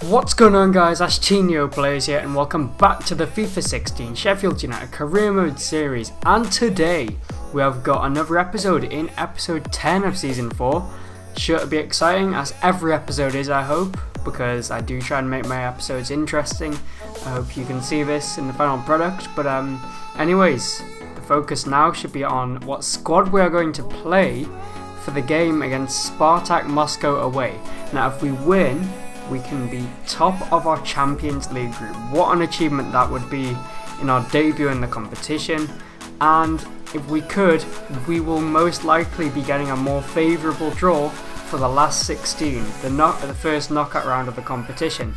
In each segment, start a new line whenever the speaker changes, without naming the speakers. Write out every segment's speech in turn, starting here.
What's going on, guys? Ashtinho Plays here, and welcome back to the FIFA 16 Sheffield United Career Mode series. And today we have got another episode in episode 10 of season 4. Sure to be exciting, as every episode is, I hope, because I do try and make my episodes interesting. I hope you can see this in the final product. But anyways, the focus now should be on what squad we are going to play for the game against Spartak Moscow away. Now, if we win, we can be top of our Champions League group. What an achievement that would be in our debut in the competition. And if we could, we will most likely be getting a more favourable draw for the last 16, the first knockout round of the competition,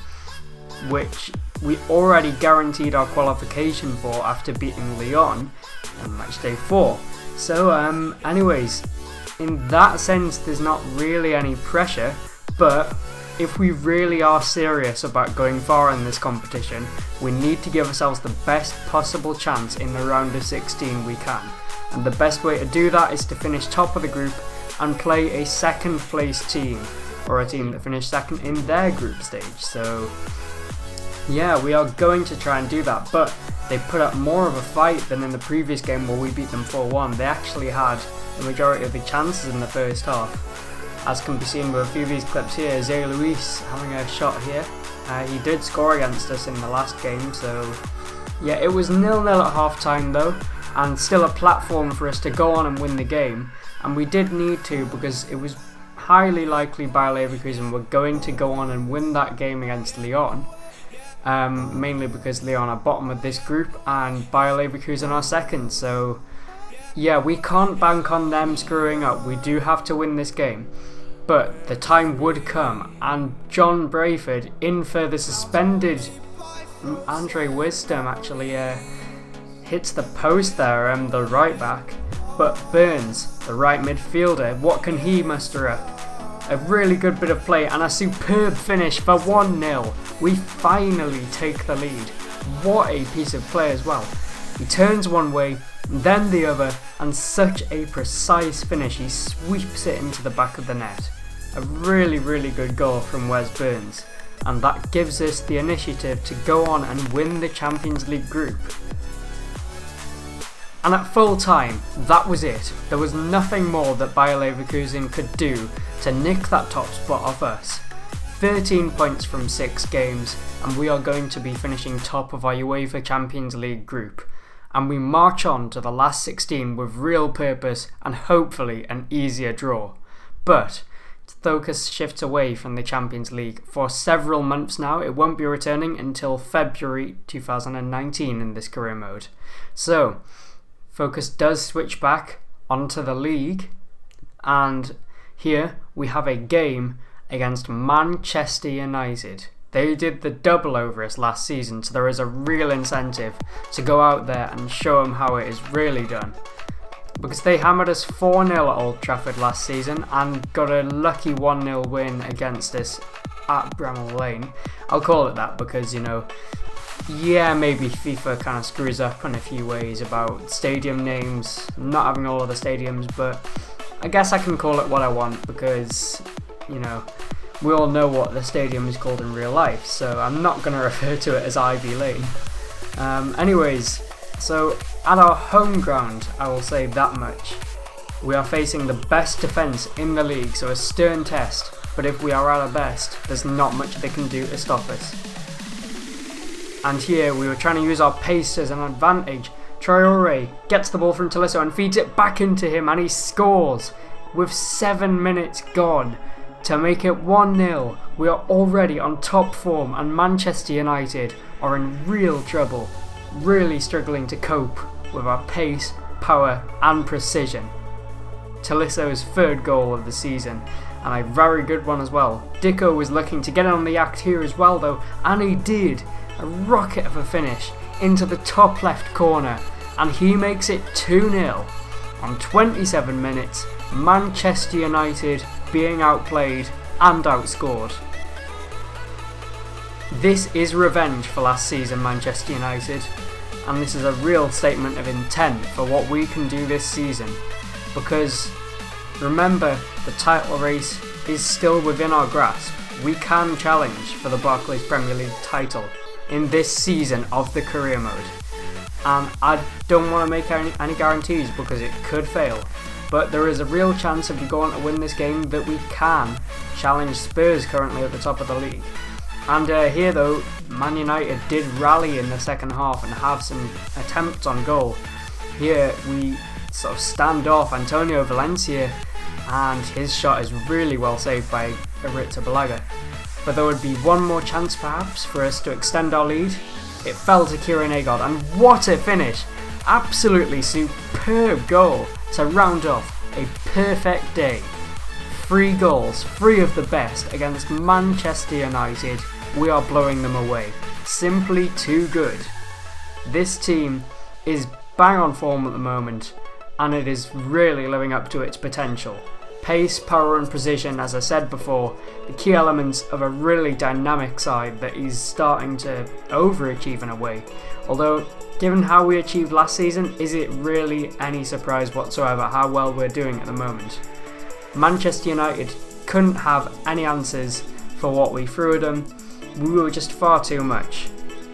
which we already guaranteed our qualification for after beating Lyon on match day 4. So anyways, in that sense there's not really any pressure, but if we really are serious about going far in this competition, we need to give ourselves the best possible chance in the round of 16 we can. And the best way to do that is to finish top of the group and play a second place team, or a team that finished second in their group stage. So yeah, we are going to try and do that, but they put up more of a fight than in the previous game where we beat them 4-1. They actually had the majority of the chances in the first half. As can be seen with a few of these clips here, Zé Luis having a shot here. He did score against us in the last game, so yeah, it was 0-0 at half time though, and still a platform for us to go on and win the game. And we did need to, because it was highly likely Bayer Leverkusen were going to go on and win that game against Lyon. Mainly because Lyon are bottom of this group and Bayer Leverkusen are second, so yeah, we can't bank on them screwing up. We do have to win this game. But the time would come, and John Brayford, in for the suspended Andre Wisdom, actually hits the post there, the right back. But Burns, the right midfielder, what can he muster up? A really good bit of play and a superb finish for 1-0. We finally take the lead. What a piece of play as well. He turns one way, then the other, and such a precise finish. He sweeps it into the back of the net. A really good goal from Wes Burns, and that gives us the initiative to go on and win the Champions League group. And at full time, that was it. There was nothing more that Bayer Leverkusen could do to nick that top spot off us. 13 points from 6 games, and we are going to be finishing top of our UEFA Champions League group. And we march on to the last 16 with real purpose and hopefully an easier draw. But the focus shifts away from the Champions League for several months now. It won't be returning until February 2019 in this career mode. So focus does switch back onto the league, and here we have a game against Manchester United. They did the double over us last season, so there is a real incentive to go out there and show them how it is really done. Because they hammered us 4-0 at Old Trafford last season and got a lucky 1-0 win against us at Bramall Lane. I'll call it that because, you know, yeah, maybe FIFA kind of screws up in a few ways about stadium names, not having all of the stadiums, but I guess I can call it what I want because, you know, we all know what the stadium is called in real life, so I'm not going to refer to it as Ivy Lane. Anyways, so at our home ground, I will say that much. We are facing the best defence in the league, so a stern test, but if we are at our best, there's not much they can do to stop us. And here we were trying to use our pace as an advantage. Traoré gets the ball from Tolisso and feeds it back into him, and he scores with 7 minutes gone. To make it 1-0, we are already on top form, and Manchester United are in real trouble, really struggling to cope with our pace, power and precision. Tolisso's 3rd goal of the season, and a very good one as well. Dicko was looking to get on the act here as well though, and he did. A rocket of a finish into the top left corner, and he makes it 2-0 on 27 minutes. Manchester United being outplayed and outscored. This is revenge for last season, Manchester United, and this is a real statement of intent for what we can do this season, because remember, the title race is still within our grasp. we can challenge for the Barclays Premier League title in this season of the career mode. And I don't want to make any guarantees because it could fail, but there is a real chance if we go on to win this game that we can challenge Spurs currently at the top of the league. And here though, Man United did rally in the second half and have some attempts on goal. Here we sort of stand off Antonio Valencia, and his shot is really well saved by Aritza Balaga. But there would be one more chance perhaps for us to extend our lead. It fell to Kieran Agard, and what a finish! Absolutely superb goal to round off a perfect day. 3 goals, 3 of the best against Manchester United. We are blowing them away. Simply too good. This team is bang on form at the moment, and it is really living up to its potential. Pace, power and precision, as I said before, the key elements of a really dynamic side that is starting to overachieve in a way. Although, given how we achieved last season, is it really any surprise whatsoever how well we're doing at the moment? Manchester United couldn't have any answers for what we threw at them. We were just far too much.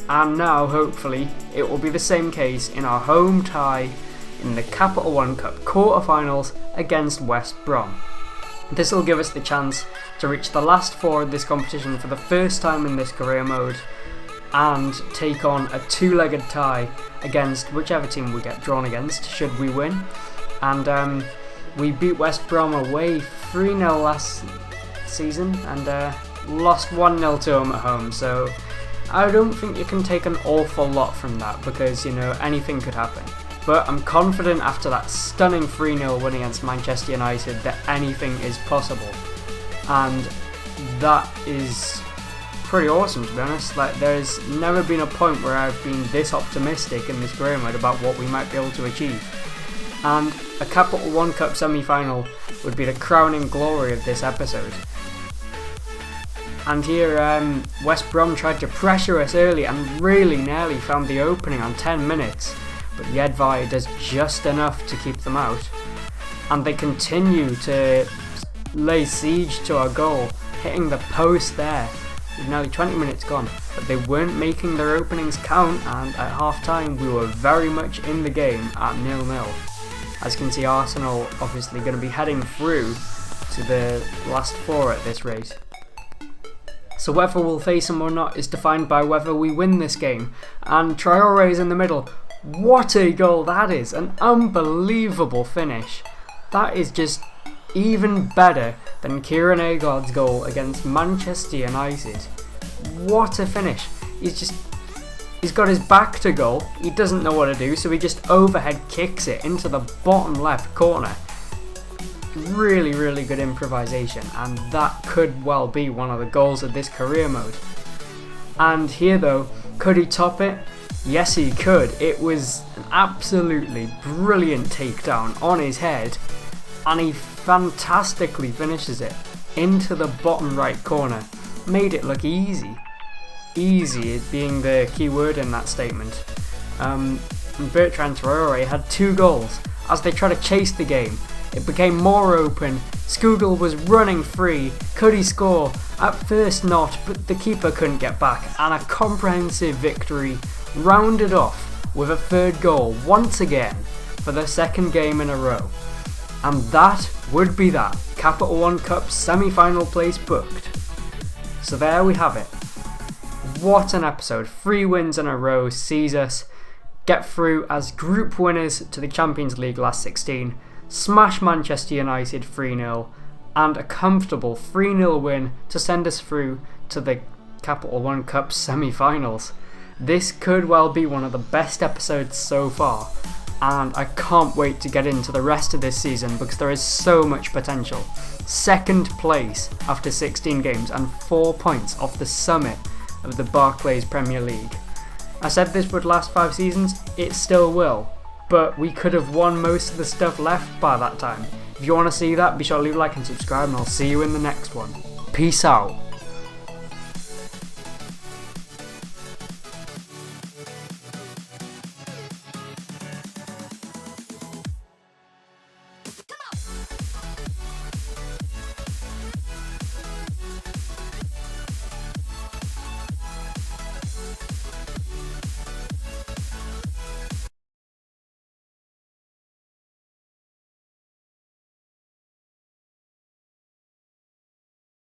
And now, hopefully, it will be the same case in our home tie in the Capital One Cup quarterfinals against West Brom. This will give us the chance to reach the last 4 of this competition for the first time in this career mode and take on a 2-legged tie against whichever team we get drawn against should we win. And we beat West Brom away 3-0 last season and lost 1-0 to them at home, so I don't think you can take an awful lot from that because, you know, anything could happen. But I'm confident after that stunning 3-0 win against Manchester United that anything is possible. And that is pretty awesome, to be honest. Like, there's never been a point where I've been this optimistic in this career mode about what we might be able to achieve. And a Capital One Cup semi-final would be the crowning glory of this episode. And here West Brom tried to pressure us early and really nearly found the opening on 10 minutes. But Jedvaj does just enough to keep them out. And they continue to lay siege to our goal, hitting the post there. With nearly 20 minutes gone, but they weren't making their openings count, and at half time we were very much in the game at 0-0. As you can see, Arsenal obviously going to be heading through to the last 4 at this rate. So whether we'll face them or not is defined by whether we win this game. And Traore is in the middle. What a goal that is! An unbelievable finish. That is just even better than Kieran Agard's goal against Manchester United. What a finish. He's got his back to goal. He doesn't know what to do, so he just overhead kicks it into the bottom left corner. Really, really good improvisation, and that could well be one of the goals of this career mode. And here though, could he top it? Yes, he could. It was an absolutely brilliant takedown on his head, and he fantastically finishes it into the bottom right corner. Made it look easy. Easy being the key word in that statement. Bertrand Traore had 2 goals. As they try to chase the game, it became more open. Scoogel was running free. Could he score? At first not, but the keeper couldn't get back, and a comprehensive victory rounded off with a 3rd goal once again for the 2nd game in a row. And that would be that. Capital One Cup semi-final place booked. So there we have it. What an episode. 3 wins in a row sees us get through as group winners to the Champions League last 16, smash Manchester United 3-0, and a comfortable 3-0 win to send us through to the Capital One Cup semi-finals. This could well be one of the best episodes so far, and I can't wait to get into the rest of this season because there is so much potential. 2nd place after 16 games and 4 points off the summit of the Barclays Premier League. I said this would last 5 seasons, it still will, but we could have won most of the stuff left by that time. If you want to see that, be sure to leave a like and subscribe, and I'll see you in the next one. Peace out.